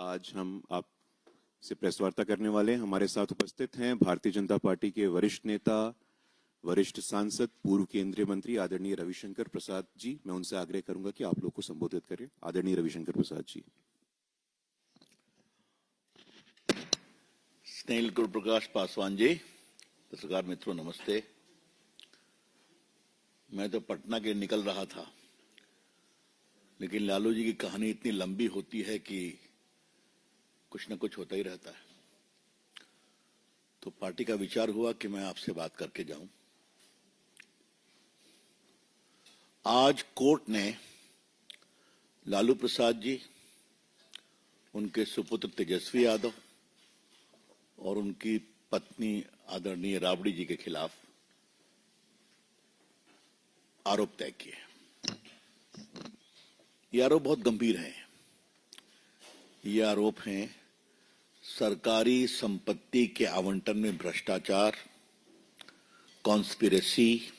आज हम आप से प्रेस वार्ता करने वाले हैं। हमारे साथ उपस्थित हैं भारतीय जनता पार्टी के वरिष्ठ नेता, वरिष्ठ सांसद, पूर्व केंद्रीय मंत्री आदरणीय रविशंकर प्रसाद जी। मैं उनसे आग्रह करूंगा कि आप लोग को संबोधित करें। आदरणीय रविशंकर प्रसाद जी। स्नेहिल गुरुप्रकाश पासवान जी, पत्रकार मित्रों नमस्ते। मैं तो पटना के निकल रहा था, लेकिन लालू जी की कहानी इतनी लंबी होती है कि कुछ न कुछ होता ही रहता है। तो पार्टी का विचार हुआ कि मैं आपसे बात करके जाऊं। आज कोर्ट ने लालू प्रसाद जी, उनके सुपुत्र तेजस्वी यादव और उनकी पत्नी आदरणीय राबड़ी जी के खिलाफ आरोप तय किए। ये आरोप बहुत गंभीर हैं। ये आरोप हैं सरकारी संपत्ति के आवंटन में भ्रष्टाचार, कॉन्स्पिरेसी,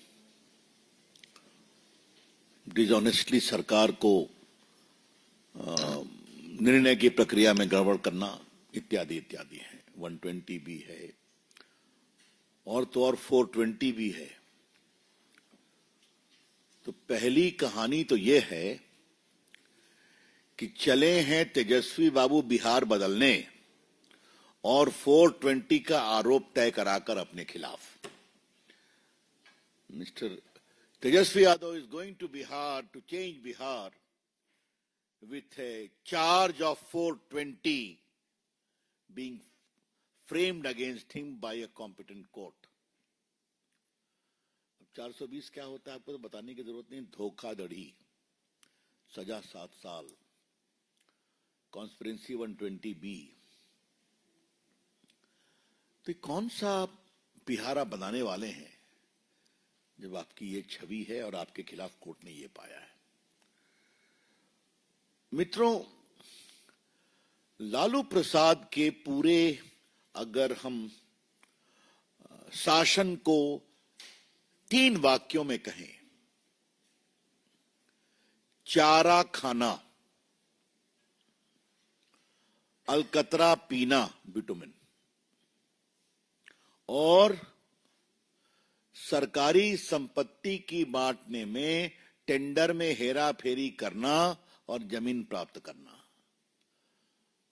डिसऑनेस्टली सरकार को निर्णय की प्रक्रिया में गड़बड़ करना इत्यादि इत्यादि है। 120 भी है और तो और 420 भी है। तो पहली कहानी तो यह है कि चले हैं तेजस्वी बाबू बिहार बदलने और 420 का आरोप तय कराकर अपने खिलाफ। Mister Tejashwi Yadav is going to Bihar to change Bihar with a charge of 420 being framed against him by a competent court. अब 420 क्या होता है आपको तो बताने की जरूरत नहीं। धोखाधड़ी, सजा 7 साल, कॉन्स्पिरेंसी 120B। तो कौन सा बिहारा बनाने वाले हैं जब आपकी ये छवि है और आपके खिलाफ कोर्ट ने ये पाया है। मित्रों, लालू प्रसाद के पूरे अगर हम शासन को 3 वाक्यों में कहें, चारा खाना, अलकतरा पीना बिटुमिन और सरकारी संपत्ति की बांटने में टेंडर में हेरा फेरी करना और जमीन प्राप्त करना,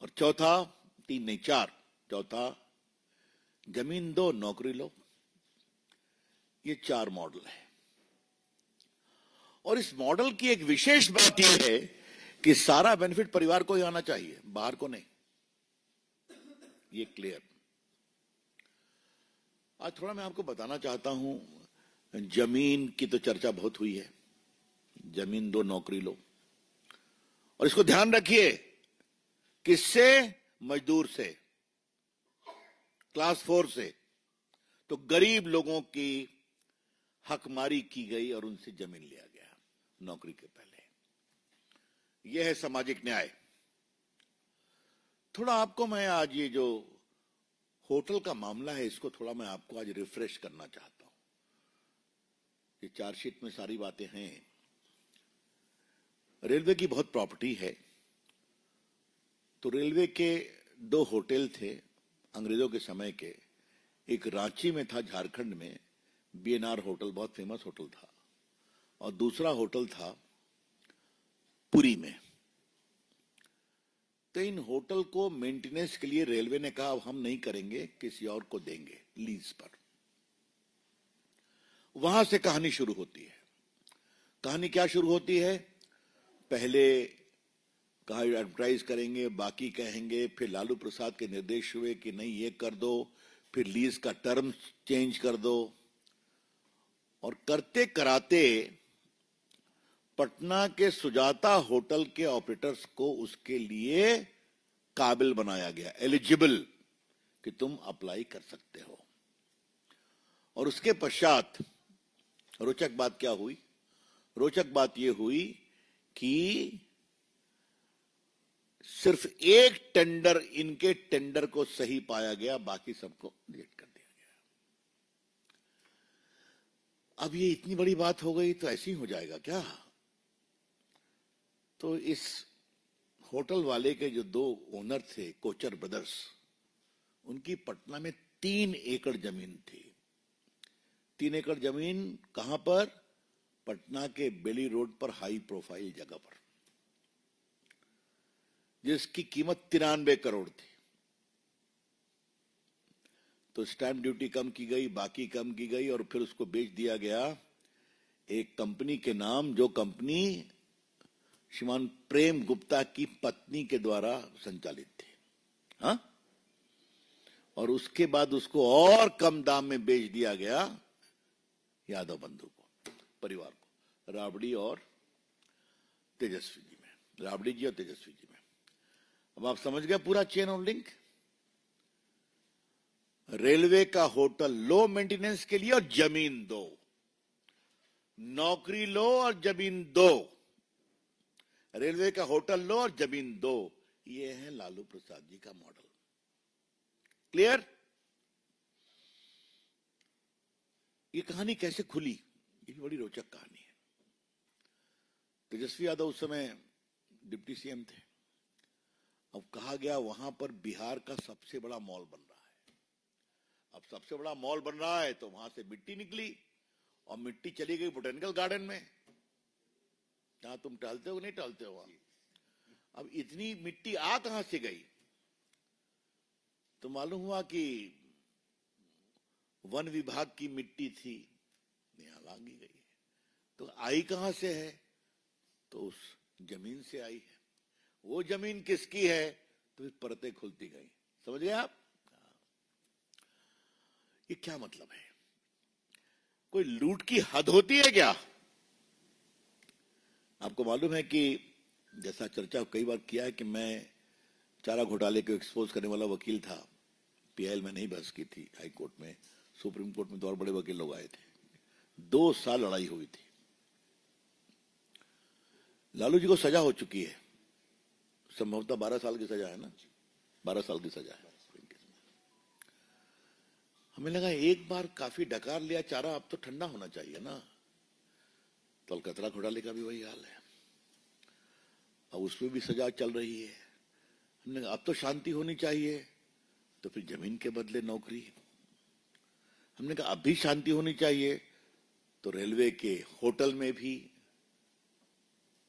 और चौथा 3 नहीं 4, चौथा जमीन दो नौकरी लो। ये 4 मॉडल है। और इस मॉडल की एक विशेष बात यह है कि सारा बेनिफिट परिवार को ही आना चाहिए, बाहर को नहीं। ये क्लियर। आज थोड़ा मैं आपको बताना चाहता हूं, जमीन की तो चर्चा बहुत हुई है। जमीन दो नौकरी लो, और इसको ध्यान रखिए, किससे? मजदूर से, क्लास 4 से। तो गरीब लोगों की हकमारी की गई और उनसे जमीन लिया गया नौकरी के पहले। यह है सामाजिक न्याय। थोड़ा आपको मैं आज ये जो होटल का मामला है, इसको थोड़ा मैं आपको आज रिफ्रेश करना चाहता हूं। ये चार्जशीट में सारी बातें हैं। रेलवे की बहुत प्रॉपर्टी है। तो रेलवे के 2 होटल थे अंग्रेजों के समय के। एक रांची में था, झारखंड में, बीएनआर होटल, बहुत फेमस होटल था, और दूसरा होटल था पुरी में। तो इन होटल को मेंटेनेंस के लिए रेलवे ने कहा अब हम नहीं करेंगे, किसी और को देंगे लीज पर। वहां से कहानी शुरू होती है। कहानी क्या शुरू होती है? पहले कहा एडवर्टाइज करेंगे, बाकी कहेंगे, फिर लालू प्रसाद के निर्देश हुए कि नहीं ये कर दो, फिर लीज का टर्म चेंज कर दो, और करते कराते पटना के सुजाता होटल के ऑपरेटर्स को उसके लिए काबिल बनाया गया, एलिजिबल, कि तुम अप्लाई कर सकते हो। और उसके पश्चात रोचक बात क्या हुई? रोचक बात यह हुई कि सिर्फ एक टेंडर, इनके टेंडर को सही पाया गया, बाकी सबको रिजेक्ट कर दिया गया। अब ये इतनी बड़ी बात हो गई तो ऐसी हो जाएगा क्या? तो इस होटल वाले के जो दो ओनर थे, कोचर ब्रदर्स, उनकी पटना में 3 एकड़ जमीन थी। 3 एकड़ जमीन कहां पर? पटना के बेली रोड पर, हाई प्रोफाइल जगह पर, जिसकी कीमत 93 करोड़ थी। तो स्टैंप ड्यूटी कम की गई, बाकी कम की गई, और फिर उसको बेच दिया गया एक कंपनी के नाम, जो कंपनी श्रीमान प्रेम गुप्ता की पत्नी के द्वारा संचालित थी। हाँ, और उसके बाद उसको और कम दाम में बेच दिया गया यादव बंधु को, परिवार को, राबड़ी और तेजस्वी जी में, राबड़ी जी और तेजस्वी जी में। अब आप समझ गए पूरा चेन ऑफ लिंक। रेलवे का होटल लो मेंटेनेंस के लिए और जमीन दो, नौकरी लो और जमीन दो, रेलवे का होटल लो और जमीन दो, ये है लालू प्रसाद जी का मॉडल। क्लियर? ये कहानी कैसे खुली, ये भी बड़ी रोचक कहानी है। तेजस्वी यादव उस समय डिप्टी सीएम थे। अब कहा गया वहां पर बिहार का सबसे बड़ा मॉल बन रहा है। अब सबसे बड़ा मॉल बन रहा है तो वहां से मिट्टी निकली, और मिट्टी चली गई बोटेनिकल गार्डन में, जहां तुम टहलते हो नहीं टहलते हो वहां। अब इतनी मिट्टी आ कहां से गई? तो मालूम हुआ कि वन विभाग की मिट्टी थी, यहां लागी गई है। तो आई कहां से है? तो उस जमीन से आई है। वो जमीन किसकी है? तो फिर परतें खुलती गई। समझ गए आप? ये क्या मतलब है? कोई लूट की हद होती है क्या? आपको मालूम है कि जैसा चर्चा कई बार किया है कि मैं चारा घोटाले को एक्सपोज करने वाला वकील था। पीआईएल में नहीं बहस की थी, हाई कोर्ट में, सुप्रीम कोर्ट में तो और बड़े वकील लोग आए थे। 2 साल लड़ाई हुई थी। लालू जी को सजा हो चुकी है, संभवतः 12 साल की सजा है ना, 12 साल की सजा है। हमें लगा एक बार काफी डकार लिया चारा, अब तो ठंडा होना चाहिए ना। तो अलकतरा घोटाले का भी वही हाल है, अब उसमें भी सजा चल रही है। हमने कहा अब तो शांति होनी चाहिए, तो फिर जमीन के बदले नौकरी। हमने कहा अब भी शांति होनी चाहिए, तो रेलवे के होटल में भी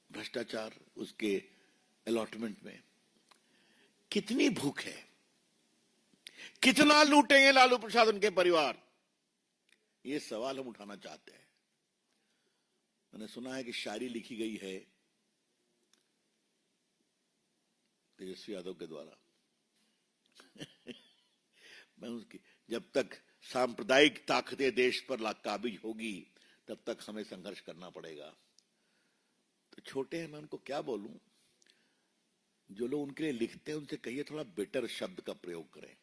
भ्रष्टाचार, उसके अलॉटमेंट में। कितनी भूख है, कितना लूटेंगे लालू प्रसाद उनके परिवार, ये सवाल हम उठाना चाहते हैं। मैंने सुना है कि शायरी लिखी गई है तेजस्वी यादव के द्वारा। मैं उसकी, जब तक सांप्रदायिक ताकतें देश पर काबिज होगी तब तक हमें संघर्ष करना पड़ेगा। तो छोटे हैं, मैं उनको क्या बोलूं? जो लोग उनके लिए लिखते हैं उनसे कहिए थोड़ा बेटर शब्द का प्रयोग करें।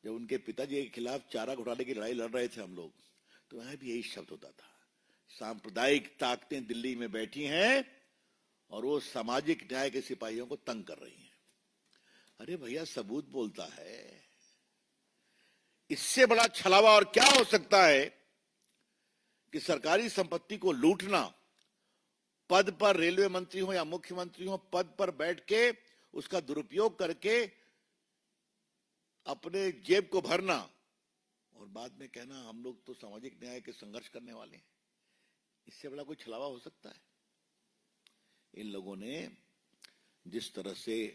जब उनके पिताजी के खिलाफ चारा घोटाले की लड़ाई लड़ रहे थे हम लोग, तो वहां भी यही शब्द होता था, सांप्रदायिक ताकतें दिल्ली में बैठी हैं और वो सामाजिक न्याय के सिपाहियों को तंग कर रही हैं। अरे भैया, सबूत बोलता है। इससे बड़ा छलावा और क्या हो सकता है कि सरकारी संपत्ति को लूटना, पद पर रेलवे मंत्री हो या मुख्यमंत्री हो, पद पर बैठ के उसका दुरुपयोग करके अपने जेब को भरना और बाद में कहना हम लोग तो सामाजिक न्याय के संघर्ष करने वाले हैं। इससे बड़ा कोई छलावा हो सकता है? इन लोगों ने जिस तरह से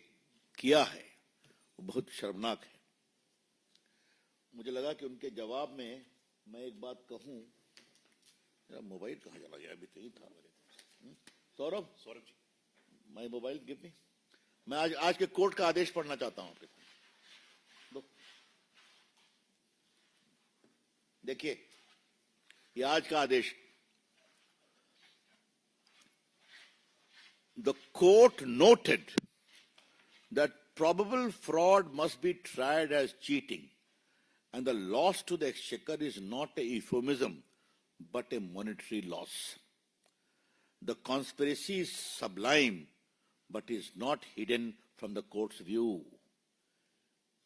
किया है वो बहुत शर्मनाक है। मुझे लगा कि उनके जवाब में मैं एक बात कहूं। मेरा मोबाइल कहां चला गया? अभी तो ही था। Saurabh ji, my mobile give me. मैं आज के कोर्ट का आदेश पढ़ना चाहता हूं आपके साथ। देखिए, ये आज का आदेश। The court noted that probable fraud must be tried as cheating, and the loss to the exchequer is not a euphemism but a monetary loss. The conspiracy is sublime but is not hidden from the court's view.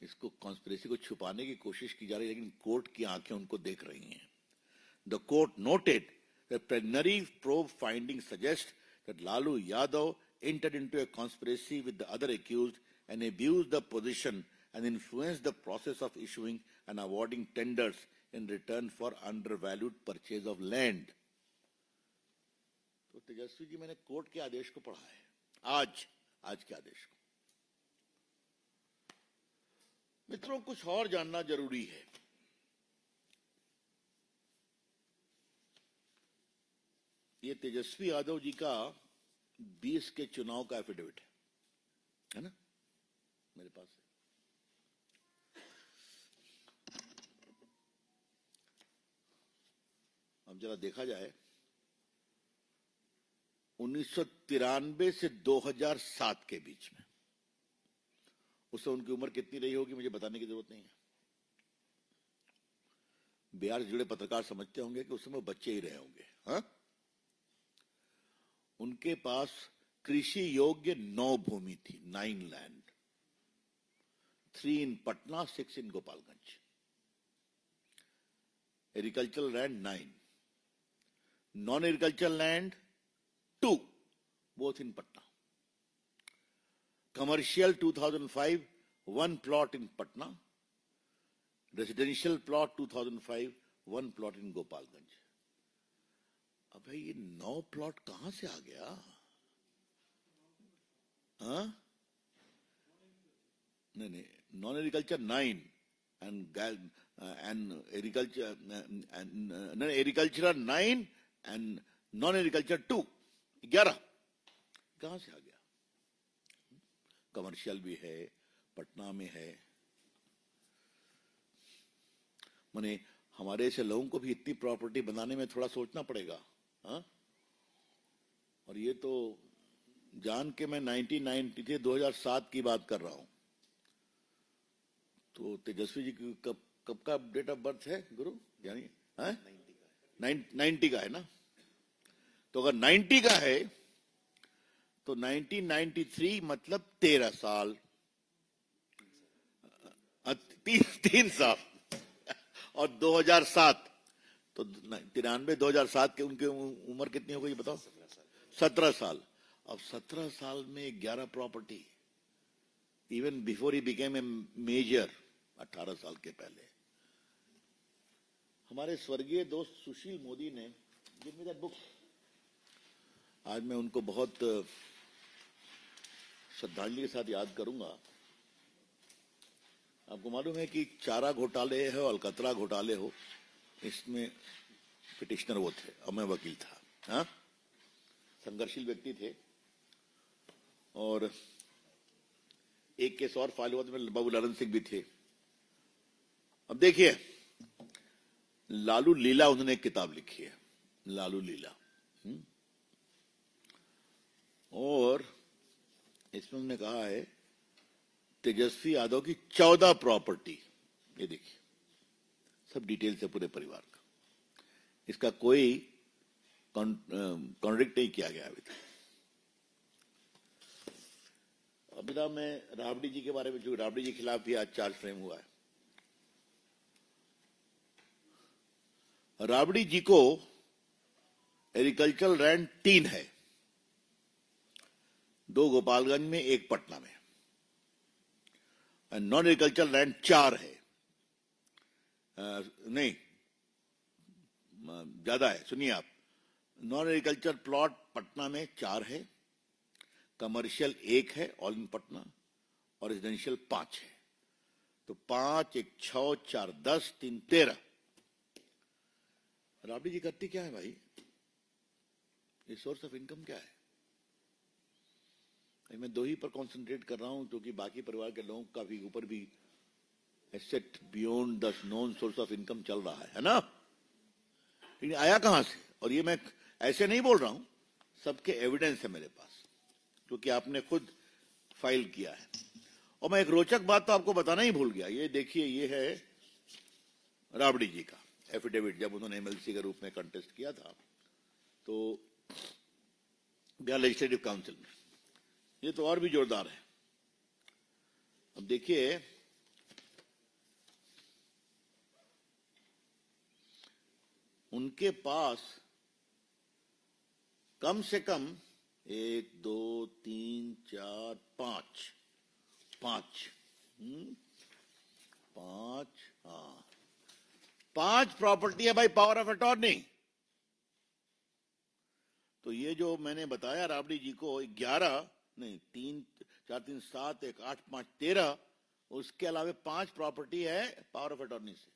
इसको conspiracy को छुपाने की कोशिश की जा रही है, लेकिन कोर्ट की आंखें उनको देख रही हैं. The court noted that preliminary probe findings suggest that Lalu Yadav entered into a conspiracy with the other accused and abused the position and influenced the process of issuing and awarding tenders in return for undervalued purchase of land. तो तेजस्वी जी, मैंने court के आदेश को पढ़ा है, आज के आदेश को। मित्रों, कुछ और जानना जरूरी है। ये तेजस्वी यादव जी का 20 के चुनाव का एफिडेविट है ना, मेरे पास है। अब जरा देखा जाए, 1993 से 2007 के बीच में, उससे उनकी उम्र कितनी रही होगी मुझे बताने की जरूरत नहीं है। बिहार से जुड़े पत्रकार समझते होंगे कि उस समय बच्चे ही रहे होंगे। हाँ, उनके पास कृषि योग्य 9 भूमि थी, 9 land, 3 in Patna, 6 in Gopalganj. Agricultural land 9, non agricultural land 2, both in Patna. Commercial 2005, 1 plot in Patna. Residential plot 2005, 1 plot in Gopalganj. अब भाई ये 9 प्लॉट कहां से आ गया? हाँ? नहीं, non agriculture 9 and agriculture and agricultural 9 and non agriculture 2, 11 कहां से आ गया? कमर्शियल भी है, पटना में है। माने हमारे ऐसे लोगों को भी इतनी प्रॉपर्टी बनाने में थोड़ा सोचना पड़ेगा। हाँ? और ये तो जान के मैं 2007 की बात कर रहा हूं। तो तेजस्वी जी की कब का डेट ऑफ बर्थ है गुरु? यानी 90 का है ना? तो अगर 90 का है तो 1993 मतलब 13 साल, 3 साल, और 2007 तो 93-2007 के उनके उम्र कितनी हो गई बताओ? 17 साल। अब 17 साल में 11 property, even before he became a major, 18 साल के पहले। हमारे स्वर्गीय दोस्त सुशील मोदी ने गिव मी दैट बुक। आज मैं उनको बहुत श्रद्धांजलि के साथ याद करूंगा। आपको मालूम है कि चारा घोटाले हो, अलकतरा घोटाले हो, इसमें पिटिशनर वो थे और मैं वकील था। हाँ, संघर्षशील व्यक्ति थे। और एक केस और फाइल हुआ था, बाबू लालन सिंह भी थे। अब देखिए, लालू लीला उन्होंने एक किताब लिखी है, लालू लीला। और इसमें उन्होंने कहा है तेजस्वी यादव की 14 प्रॉपर्टी, ये देखिए सब डिटेल से पूरे परिवार का, इसका कोई कॉन्ट्रडिक्ट नहीं किया गया अभी तक। अभी ना मैं राबड़ी जी के बारे में, जो राबड़ी जी के खिलाफ भी आज चार्ज फ्रेम हुआ है। राबड़ी जी को एग्रीकल्चरल लैंड 3 है, 2 गोपालगंज में, 1 पटना में। नॉन एग्रीकल्चरल लैंड 4 है, नहीं ज्यादा है, सुनिए आप। नॉन एग्रीकल्चर प्लॉट पटना में 4 है, कमर्शियल 1 है ऑल इन पटना, और रेजिडेंशियल 5 है। तो 5, 1, 6, 4, 10, 3, 13। राबड़ी जी करती क्या है भाई? ये सोर्स ऑफ इनकम क्या है? मैं 2 ही पर कंसंट्रेट कर रहा हूं, क्योंकि बाकी परिवार के लोगों का भी ऊपर भी asset beyond the non source of income चल रहा है ना? लेकिन आया कहां से? और ये मैं ऐसे नहीं बोल रहा हूं, सबके एविडेंस है मेरे पास, क्योंकि आपने खुद फाइल किया है। और मैं एक रोचक बात तो आपको बताना ही भूल गया। ये देखिए, ये है राबड़ी जी का एफिडेविट, जब उन्होंने एमएलसी के रूप में कंटेस्ट किया था तो बिहार लेजिस्लेटिव काउंसिल में। ये तो और भी जोरदार है। अब देखिए, उनके पास कम से कम 1 2 3 4 5 5 5 हाँ 5 प्रॉपर्टी है भाई पावर ऑफ अटॉर्नी। तो ये जो मैंने बताया राबड़ी जी को 11 नहीं 3 4 3 7 1 8 5 13 उसके अलावा 5 प्रॉपर्टी है पावर ऑफ अटॉर्नी से,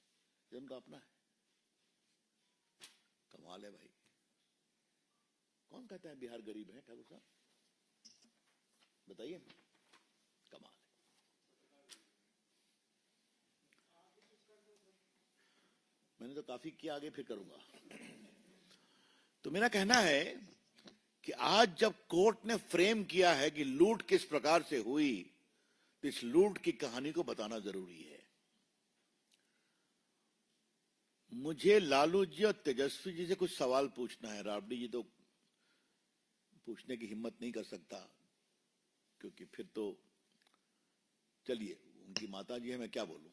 ये उनका अपना है। कमाल है भाई। कौन कहता है बिहार गरीब है ठाकुर साहब, बताइए। कमाल है। मैंने तो काफी किया, आगे फिर करूंगा। तो मेरा कहना है कि आज जब कोर्ट ने फ्रेम किया है कि लूट किस प्रकार से हुई, तो इस लूट की कहानी को बताना जरूरी है। मुझे लालू जी और तेजस्वी जी से कुछ सवाल पूछना है। राबड़ी जी तो पूछने की हिम्मत नहीं कर सकता, क्योंकि फिर तो चलिए उनकी माता जी है, मैं क्या बोलूं।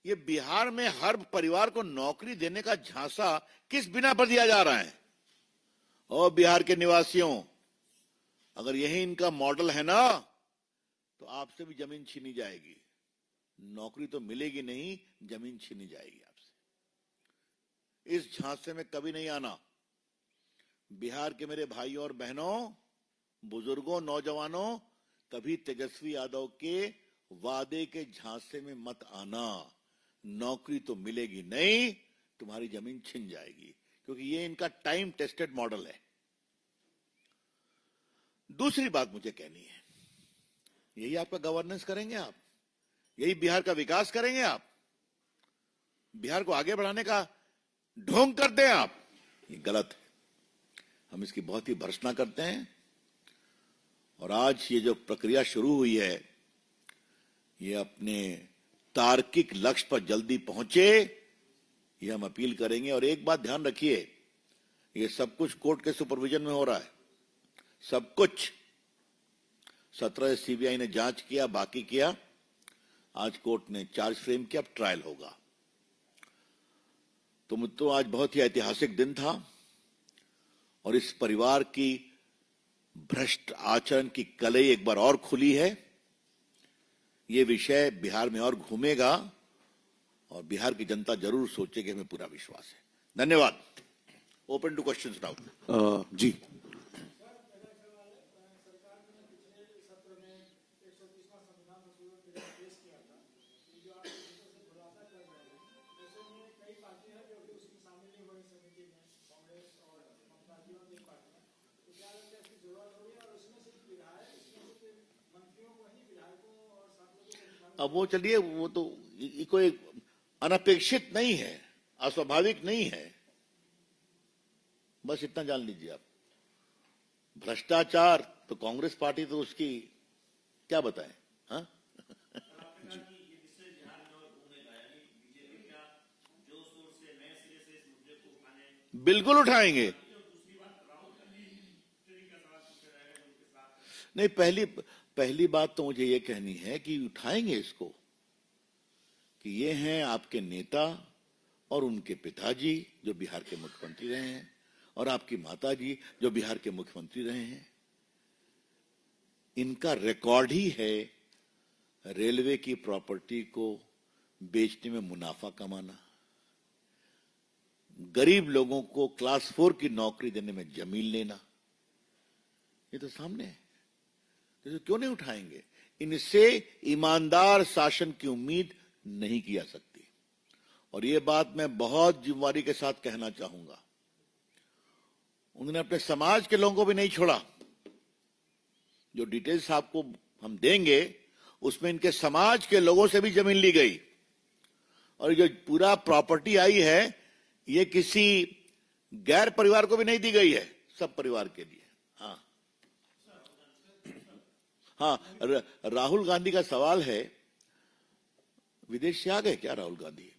ये बिहार में हर परिवार को नौकरी देने का झांसा किस बिना पर दिया जा रहा है? और बिहार के निवासियों, अगर यही इनका मॉडल है ना, तो आपसे भी जमीन छीनी जाएगी। नौकरी तो मिलेगी नहीं, जमीन छीनी जाएगी आपसे। इस झांसे में कभी नहीं आना। बिहार के मेरे भाइयों और बहनों, बुजुर्गों, नौजवानों, कभी तेजस्वी यादव के वादे के झांसे में मत आना। नौकरी तो मिलेगी नहीं, तुम्हारी जमीन छिन जाएगी, क्योंकि ये इनका टाइम टेस्टेड मॉडल है। दूसरी बात मुझे कहनी है, यही आपका गवर्नेंस करेंगे आप? यही बिहार का विकास करेंगे आप? बिहार को आगे बढ़ाने का ढोंग करते हैं आप? ये गलत है। हम इसकी बहुत ही भर्त्सना करते हैं। और आज ये जो प्रक्रिया शुरू हुई है, ये अपने तार्किक लक्ष्य पर जल्दी पहुंचे, ये हम अपील करेंगे। और एक बात ध्यान रखिए, ये सब कुछ कोर्ट के सुपरविजन में हो रहा है। सब कुछ 17 सीबीआई ने जांच किया, बाकी किया। आज कोर्ट ने चार्ज फ्रेम किया, अब ट्रायल होगा। तो आज बहुत ही ऐतिहासिक दिन था, और इस परिवार की भ्रष्ट आचरण की कलई एक बार और खुली है। ये विषय बिहार में और घूमेगा, और बिहार की जनता जरूर सोचेगी, हमें पूरा विश्वास है। धन्यवाद। Open to questions now. जी अब वो चलिए, वो तो कोई अनपेक्षित नहीं है, अस्वाभाविक नहीं है। बस इतना जान लीजिए आप। भ्रष्टाचार तो कांग्रेस पार्टी तो उसकी क्या बताएं, हाँ? बिल्कुल उठाएंगे। नहीं, पहली बात तो मुझे ये कहनी है कि उठाएंगे इसको, कि ये हैं आपके नेता और उनके पिताजी जो बिहार के मुख्यमंत्री रहे हैं, और आपकी माताजी जो बिहार के मुख्यमंत्री रहे हैं। इनका रिकॉर्ड ही है रेलवे की प्रॉपर्टी को बेचने में मुनाफा कमाना, गरीब लोगों को क्लास 4 की नौकरी देने में जमीन लेना। ये तो सामने है, तो क्यों नहीं उठाएंगे? इनसे ईमानदार शासन की उम्मीद नहीं की जा सकती। और ये बात मैं बहुत जिम्मेदारी के साथ कहना चाहूंगा, उन्होंने अपने समाज के लोगों को भी नहीं छोड़ा। जो डिटेल्स आपको हम देंगे, उसमें इनके समाज के लोगों से भी जमीन ली गई। और जो पूरा प्रॉपर्टी आई है, ये किसी गैर परिवार को भी नहीं दी गई है, सब परिवार के लिए। हाँ, राहुल गांधी का सवाल है, विदेश से आ गए क्या राहुल गांधी?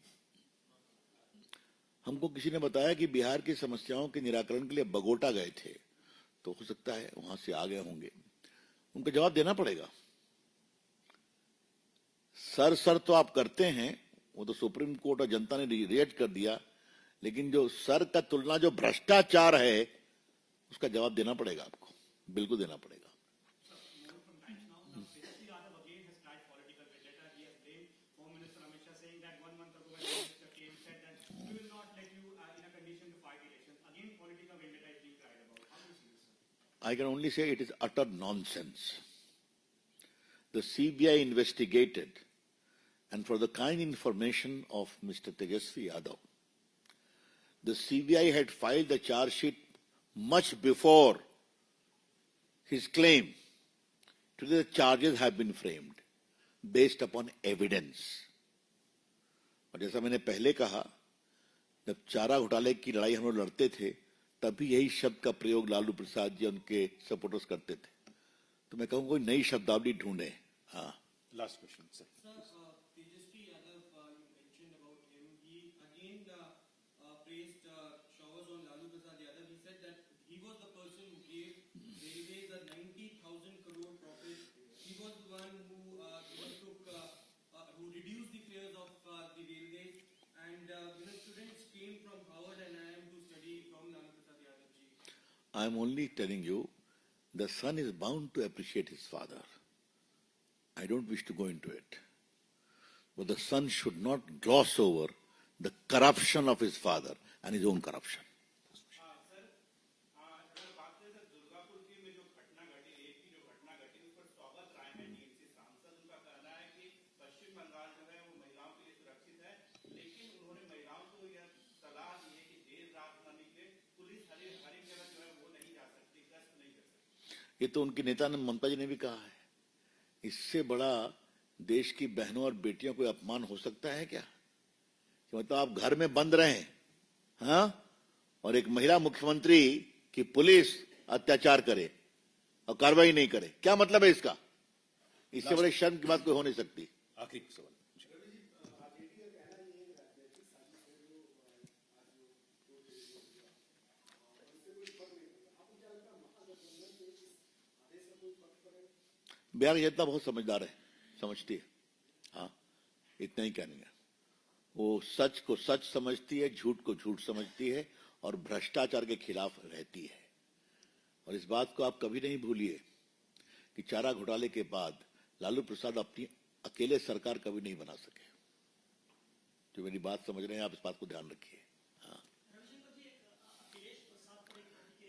हमको किसी ने बताया कि बिहार की समस्याओं के निराकरण के लिए बगोटा गए थे, तो हो सकता है वहां से आ गए होंगे। उनको जवाब देना पड़ेगा। सर तो आप करते हैं, वो तो सुप्रीम कोर्ट और जनता ने रिजेक्ट कर दिया, लेकिन जो सर का तुलना जो भ्रष्टाचार है, उसका जवाब देना पड़ेगा आपको, बिल्कुल देना पड़ेगा। I can only say it is utter nonsense. The CBI investigated, and for the kind information of Mr. Tejasvi Yadav, the CBI had filed the charge sheet much before his claim. Today the charges have been framed based upon evidence. और जैसा मैंने पहले कहा, जब चारा घोटाले की लड़ाई हम लोग लड़ते थे, तभी यही शब्द का प्रयोग लालू प्रसाद जी उनके सपोर्टर्स करते थे। तो मैं कहूँ कोई नई शब्दावली ढूंढे। हाँ, last question sir. Tejasvi Yadav, you mentioned about him. He again praised showers on Lalu Prasad Yadav. He said that he was the person who gave railways a 90,000 crore profit. He was the one who who reduced the fares of the railways, and students came from Howard and IIM to study from Lalu Prasad Yadav ji. I am only telling you, the son is bound to appreciate his father. I don't wish to go into it. But the son should not gloss over the corruption of his father and his own corruption. ये तो उनके नेता ने ममता जी ने भी कहा है। इससे बड़ा देश की बहनों और बेटियों को अपमान हो सकता है क्या? कि मतलब आप घर में बंद रहें, हाँ, और एक महिला मुख्यमंत्री की पुलिस अत्याचार करे और कार्रवाई नहीं करे, क्या मतलब है इसका? इससे बड़े शर्म की बात कोई हो नहीं सकती। आखिरी सवाल। बिहार की जनता बहुत समझदार है, समझती है। हाँ, इतना ही कहने का। वो सच को सच समझती है, झूठ को झूठ समझती है और भ्रष्टाचार के खिलाफ रहती है। और इस बात को आप कभी नहीं भूलिए कि चारा घोटाले के बाद लालू प्रसाद अपनी अकेले सरकार कभी नहीं बना सके। जो मेरी बात समझ रहे हैं आप, इस बात को ध्यान रखिए। हाँ,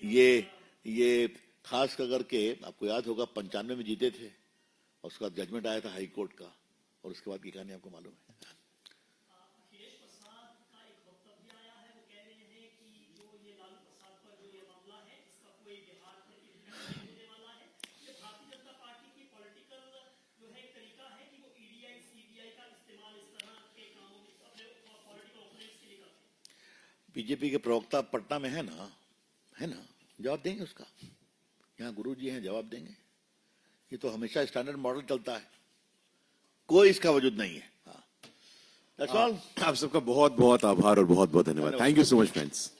ये खास करके आपको याद होगा 95 में जीते थे और उसका जजमेंट आया था हाई कोर्ट का, और उसके बाद की कहानी आपको मालूम है। अखिलेश प्रसाद का एक वक्तव्य आया है, वो कह रहे हैं कि जो ये लालू प्रसाद पर जो ये मामला है, इसका कोई बिहार में इम्पैक्ट नहीं होने वाला है। ये भारतीय जनता पार्टी की पॉलिटिकल जो है एक तरीका है कि वो ईडीआई सीबीआई का इस्तेमाल इस तरह के कामों में अपने पॉलिटिकल ओपोनेंट्स के लिए करते हैं। बीजेपी के प्रवक्ता पटना में है ना, जवाब देंगे उसका। यहाँ गुरु जी हैं, जवाब देंगे। ये तो हमेशा स्टैंडर्ड मॉडल चलता है, कोई इसका वजूद नहीं है। हाँ, that's all. आप सबका बहुत बहुत आभार और बहुत बहुत धन्यवाद। Thank you so much friends.